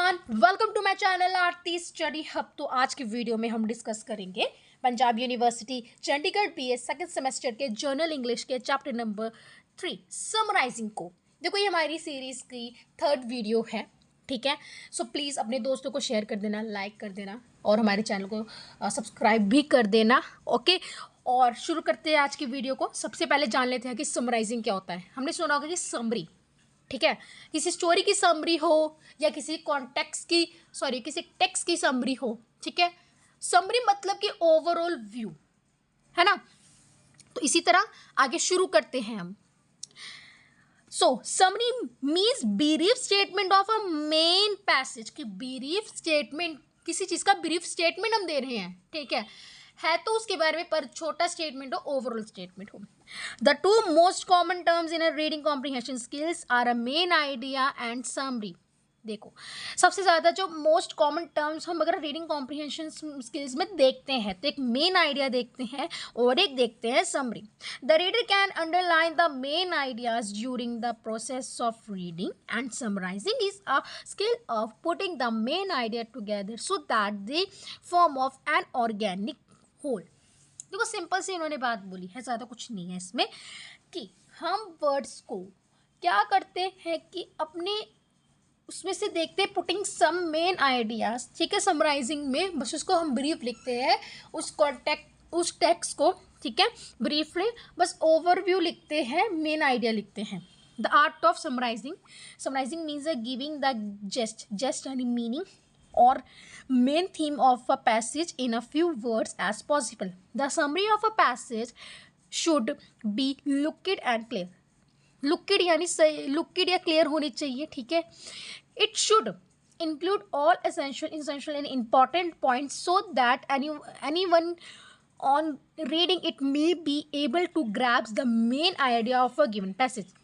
Everyone, welcome to my channel Aarti study hub. तो आज की वीडियो में हम डिस्कस करेंगे Punjab university Chandigarh BA second semester के जर्नल इंग्लिश के चैप्टर नंबर 3 समराइजिंग को। देखो, ये हमारी सीरीज की थर्ड वीडियो है, ठीक है। सो प्लीज़ अपने दोस्तों को शेयर कर देना, लाइक कर देना और हमारे चैनल को सब्सक्राइब भी कर देना, ओके। और शुरू करते हैं आज की वीडियो को। सबसे पहले जान लेते हैं कि समराइजिंग क्या होता है। हमने सुना होगा कि समरी, ठीक है, किसी स्टोरी की समरी हो या किसी कॉन्टेक्स्ट की किसी टेक्स्ट की समरी हो, ठीक है। समरी मतलब कि ओवरऑल व्यू, है ना। तो इसी तरह आगे शुरू करते हैं हम। Summary means brief statement of a main passage. की ब्रीफ स्टेटमेंट, किसी चीज का ब्रीफ स्टेटमेंट हम दे रहे हैं, ठीक है तो उसके बारे में, पर छोटा स्टेटमेंट हो, ओवरऑल स्टेटमेंट हो। The two most common terms in a reading comprehension skills are a main idea and summary. देखो, सबसे ज़्यादा जो मोस्ट कॉमन टर्म्स हम अगर रीडिंग कॉम्प्रीहेंशन स्किल्स में देखते हैं तो एक मेन आइडिया देखते हैं और एक देखते हैं summary. The reader can underline the main ideas during the process of reading and summarising is a skill of putting the main idea together so that the form of an organic whole. देखो, simple से इन्होंने बात बोली है, ज़्यादा कुछ नहीं है इसमें, कि हम वर्ड्स को क्या करते हैं कि अपने उसमें से देखते हैं, पुटिंग सम मेन आइडियाज, ठीक है, समराइजिंग में बस उसको हम ब्रीफ लिखते हैं, उस टेक्स्ट को, ठीक है, ब्रीफली बस ओवरव्यू लिखते हैं, मेन आइडिया लिखते हैं। The art of summarising means giving the gist यानी meaning or main theme of a passage in a few words as possible. The summary of a passage should be looked and clear. Looked यानी looked या clear होनी चाहिए, ठीक है। It should include all essential and important points so that anyone on reading it may be able to grasp the main idea of a given passage.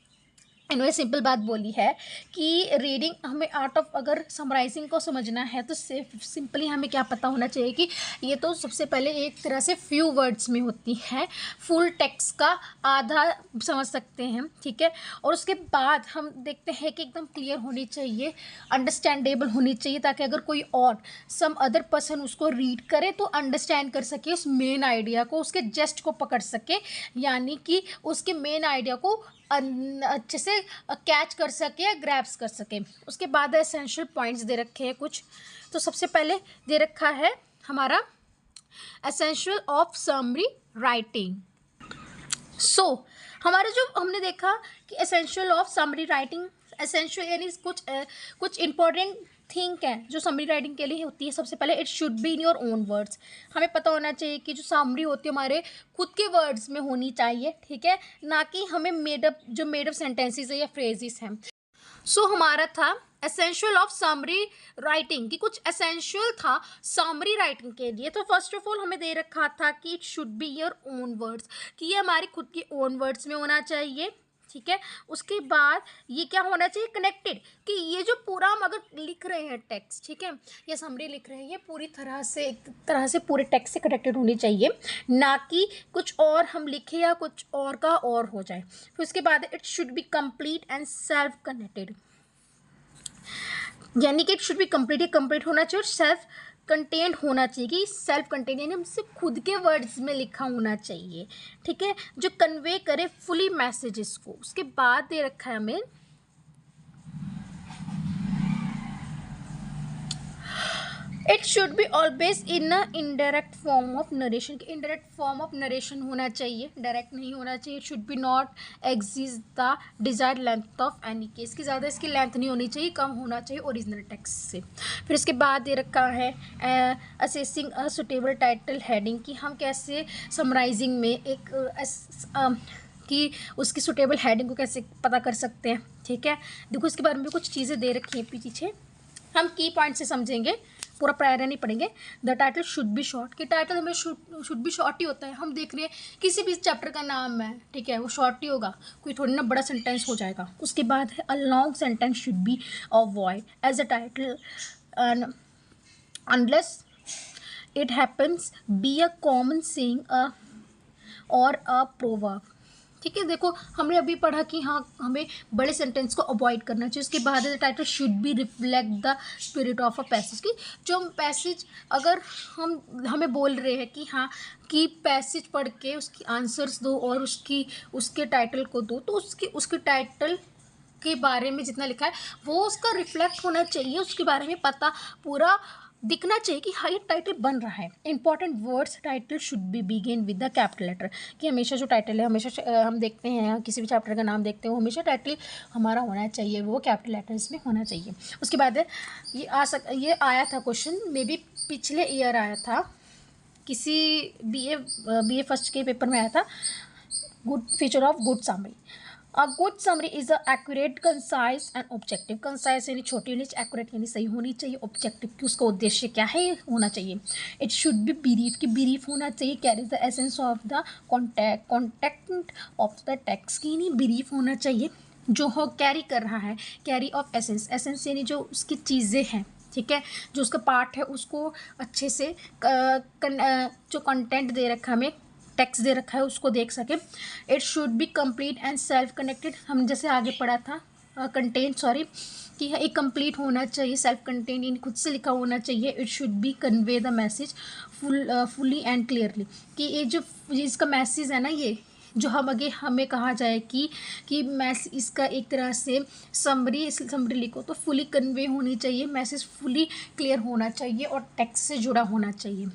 इन्होंने simple बात बोली है कि रीडिंग हमें आर्ट ऑफ, अगर समराइजिंग को समझना है तो सिंपली हमें क्या पता होना चाहिए कि ये तो सबसे पहले एक तरह से फ्यू वर्ड्स में होती है, फुल टेक्स्ट का आधा समझ सकते हैं, ठीक है। और उसके बाद हम देखते हैं कि एकदम क्लियर होनी चाहिए, अंडरस्टैंडेबल होनी चाहिए, ताकि अगर कोई और सम अदर पर्सन उसको रीड करे तो अंडरस्टैंड कर सके उस मेन आइडिया को, उसके जेस्ट को पकड़ सके, यानी कि उसके मेन आइडिया को अच्छे से कैच कर सके या ग्रैब्स कर सके। उसके बाद एसेंशियल पॉइंट्स दे रखे हैं कुछ। तो सबसे पहले दे रखा है हमारा एसेंशियल ऑफ समरी राइटिंग। हमारा जो हमने देखा कि essential of summary writing, essential यानी कुछ इंपॉर्टेंट थिंक है जो समरी राइटिंग के लिए होती है। सबसे पहले it should be in your own words. हमें पता होना चाहिए कि जो समरी होती है हमारे खुद के वर्ड्स में होनी चाहिए, ठीक है, ना कि हमें मेडअप सेंटेंसेस है या फ्रेजेस हैं। हमारा था एसेंशियल ऑफ समरी राइटिंग कि कुछ एसेंशियल था समरी राइटिंग के लिए। तो फर्स्ट ऑफ ऑल हमें दे रखा था कि it should be your own words, कि ये हमारे खुद के ओन वर्ड्स में होना चाहिए, ठीक है। उसके बाद ये क्या होना चाहिए, कनेक्टेड, कि ये जो पूरा हम अगर लिख रहे हैं टेक्स्ट, ठीक है, या समरी लिख रहे हैं, ये पूरी तरह से एक तरह से पूरे टेक्स्ट से कनेक्टेड होनी चाहिए, ना कि कुछ और हम लिखें या कुछ और का और हो जाए। फिर उसके बाद it should B complete and self connected, यानी कि इट शुड बी कंप्लीट होना चाहिए और सेल्फ कंटेंट होना चाहिए, कि सेल्फ कंटेंट यानी हमसे खुद के वर्ड्स में लिखा होना चाहिए, ठीक है, जो कन्वे करे फुली मैसेजेस को। उसके बाद दे रखा है हमें it should be always in a indirect form of narration. Indirect form of narration होना चाहिए, डायरेक्ट नहीं होना चाहिए। It should B not exist the desired length of any case, की ज़्यादा इसकी लेंथ नहीं होनी चाहिए, कम होना चाहिए ओरिजिनल टेक्स्ट से। फिर इसके बाद दे रखा है assessing a suitable title heading, कि हम कैसे समराइजिंग में एक कि उसकी सुटेबल हेडिंग को कैसे पता कर सकते हैं, ठीक है। देखो, इसके बारे में भी कुछ चीज़ें दे रखी हैं पीछे, हम की पॉइंट से समझेंगे, पूरा प्रायर नहीं पढ़ेंगे। The title should B short, कि टाइटल हमें शुड बी शॉर्ट ही होता है। हम देख रहे हैं किसी भी चैप्टर का नाम है, ठीक है, वो शॉर्ट ही होगा, कोई थोड़ी ना बड़ा सेंटेंस हो जाएगा। उसके बाद है a long sentence should be avoid as a title unless it happens be a common saying or a proverb, ठीक है। देखो हमने अभी पढ़ा कि हाँ हमें बड़े सेंटेंस को अवॉइड करना चाहिए। उसके बाद the title should be reflect the spirit of a passage, की जो पैसेज अगर हम हमें बोल रहे हैं कि हाँ कि पैसेज पढ़ के उसकी आंसर्स दो और उसके टाइटल को दो, तो उसके टाइटल के बारे में जितना लिखा है वो उसका रिफ्लेक्ट होना चाहिए, उसके बारे में पता पूरा दिखना चाहिए कि हाँ ये टाइटल बन रहा है। Important words title should be begin with the capital letter, कि हमेशा जो टाइटल है, हमेशा हम देखते हैं किसी भी चैप्टर का नाम देखते हो, हमेशा टाइटल हमारा होना चाहिए वो कैपिटल लेटर्स में होना चाहिए। उसके बाद ये आया था क्वेश्चन, मे बी पिछले ईयर आया था, किसी बी ए फर्स्ट के पेपर में आया था, good feature of good summary. A good summary is a accurate, concise and objective. Concise यानी छोटी होनी चाहिए, accurate यानी सही होनी चाहिए, objective कि उसका उद्देश्य क्या है होना चाहिए। It should be brief कि brief होना चाहिए, carries the essence of the content of the text की नहीं brief होना चाहिए, जो हो कैरी कर रहा है, कैरी ऑफ एसेंस, एसेंस यानी जो उसकी चीज़ें हैं, ठीक है, जो उसका पार्ट है उसको अच्छे से जो कंटेंट दे रखा हमें टेक्स्ट दे रखा है उसको देख सके। It should B complete and self connected, हम जैसे आगे पढ़ा था कंटेंट कि एक कंप्लीट होना चाहिए, सेल्फ कंटेंट इन खुद से लिखा होना चाहिए। It should B convey the message fully and clearly, कि ये जो इसका मैसेज है ना, ये जो हमें कहा जाए कि मैसेज इसका एक तरह से समरी लिखो तो फुली कन्वे होनी चाहिए, मैसेज फुली क्लियर होना चाहिए और टेक्स्ट से जुड़ा होना चाहिए।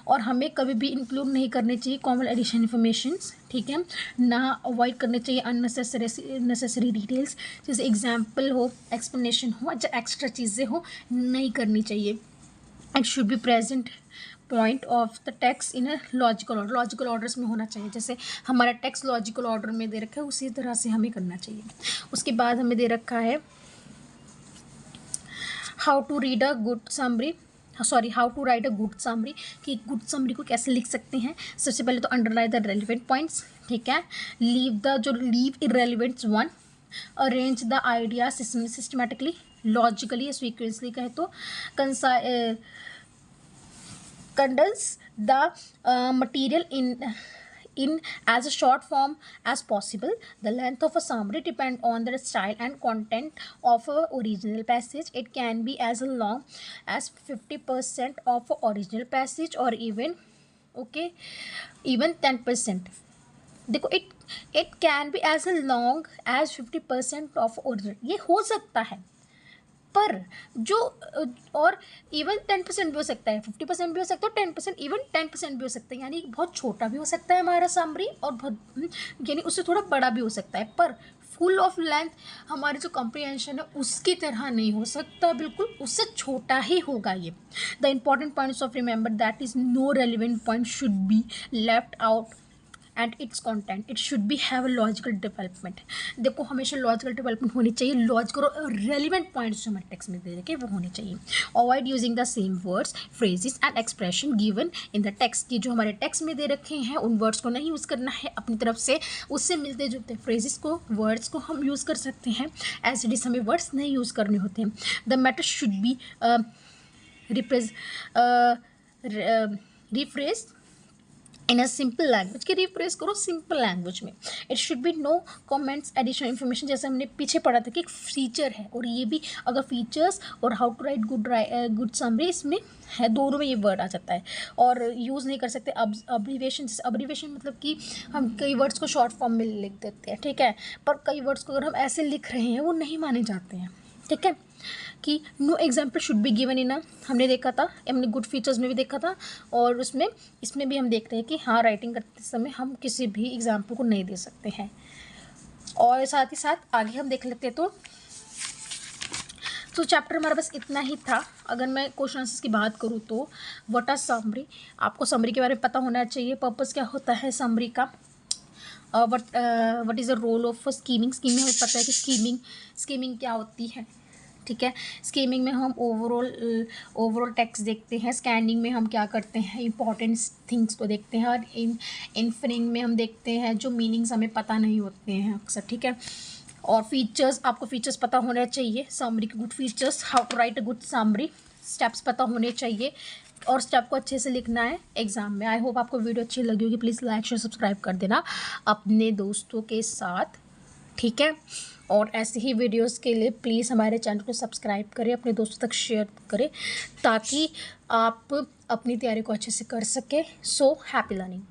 और हमें कभी भी इंक्लूड नहीं करने चाहिए कॉमन एडिशन इन्फॉर्मेशंस, ठीक है ना, अवॉइड करने चाहिए अननेसेसरी डिटेल्स, जैसे एग्जाम्पल हो, एक्सप्लेनेशन हो, एक्स्ट्रा चीज़ें हो, नहीं करनी चाहिए। It should be present point of the text in a logical order, logical orders में होना चाहिए, जैसे हमारा टेक्स्ट लॉजिकल ऑर्डर में दे रखा है उसी तरह से हमें करना चाहिए। उसके बाद हमें दे रखा है how to write a good summary, कि गुड समरी को कैसे लिख सकते हैं। सबसे पहले तो अंडरलाइन द रेलिवेंट पॉइंट्स, ठीक है, leave irrelevants one, arrange the idea systematically, logically, sequentially कहे तो, condense the material in as a short form as possible. The length of a summary depends on the style and content of a original passage. It can be as long as 50% of a original passage or even 10%. देखो it can be as long as 50% of original, ये हो सकता है, पर जो और even 10% भी हो सकता है, 50% भी हो सकता है, 10%, इवन 10% भी हो सकता है, यानी बहुत छोटा भी हो सकता है हमारा समरी और बहुत यानी उससे थोड़ा बड़ा भी हो सकता है, पर फुल ऑफ लेंथ हमारी जो कॉम्प्रिहेंशन है उसकी तरह नहीं हो सकता, बिल्कुल उससे छोटा ही होगा ये। The important points of remember that is no relevant point should be left out and its content, it should be have a logical development. देखो हमेशा लॉजिकल डेवलपमेंट होनी चाहिए, लॉजिकल और रेलिवेंट पॉइंट्स जो हमारे टेक्स्ट में दे रखे वो होने चाहिए। Avoid using the same words, phrases and expression given in the text, की जो हमारे टेक्स्ट में दे रखे हैं उन वर्ड्स को नहीं यूज़ करना है अपनी तरफ से, उससे मिलते जुलते फ्रेजेस को, वर्ड्स को हम यूज़ कर सकते हैं, एज इट इज हमें वर्ड्स नहीं यूज़ करने होते हैं। The matter should be rephrase in a simple language, की रिफ्रेश करो सिंपल लैंग्वेज में। It should be no comments additional information, जैसे हमने पीछे पढ़ा था कि एक फीचर है, और ये भी अगर फीचर्स और how to write good summary इसमें है, दोनों में ये वर्ड आ जाता है, और यूज़ नहीं कर सकते अब्रीवेशन। जैसे अब्रीवेशन मतलब कि हम कई वर्ड्स को शॉर्ट फॉर्म में लिख देते हैं, ठीक है, पर कई वर्ड्स को अगर हम ऐसे लिख रहे हैं वो नहीं माने जाते हैं, ठीक है, कि know example should be given in, हमने देखा था, हमने गुड फीचर्स में भी देखा था, और इसमें भी हम देख रहे हैं कि हाँ राइटिंग करते समय हम किसी भी एग्जाम्पल को नहीं दे सकते हैं। और साथ ही साथ आगे हम देख लेते हैं, तो चैप्टर हमारा बस इतना ही था। अगर मैं क्वेश्चन आंसर्स की बात करूँ तो व्हाट आर समरी, आपको समरी के बारे में पता होना चाहिए, पर्पस क्या होता है समरी का, what is the role of skimming, skimming हमें पता है कि स्कीमिंग क्या होती है, ठीक है। स्कीमिंग में हम ओवरऑल टेक्स्ट देखते हैं, स्कैनिंग में हम क्या करते हैं, इंपॉर्टेंट थिंग्स को देखते हैं, और इन्फरिंग में हम देखते हैं जो मीनिंग्स हमें पता नहीं होते हैं अक्सर, ठीक है। और फीचर्स, आपको फीचर्स पता होना चाहिए समरी के, good features, how to write a good summary, steps पता होने चाहिए और स्टेप को अच्छे से लिखना है एग्ज़ाम में। आई होप आपको वीडियो अच्छी लगी होगी। प्लीज़ लाइक शेयर सब्सक्राइब कर देना अपने दोस्तों के साथ, ठीक है। और ऐसे ही वीडियोस के लिए प्लीज़ हमारे चैनल को सब्सक्राइब करें, अपने दोस्तों तक शेयर करें ताकि आप अपनी तैयारी को अच्छे से कर सकें। So happy learning.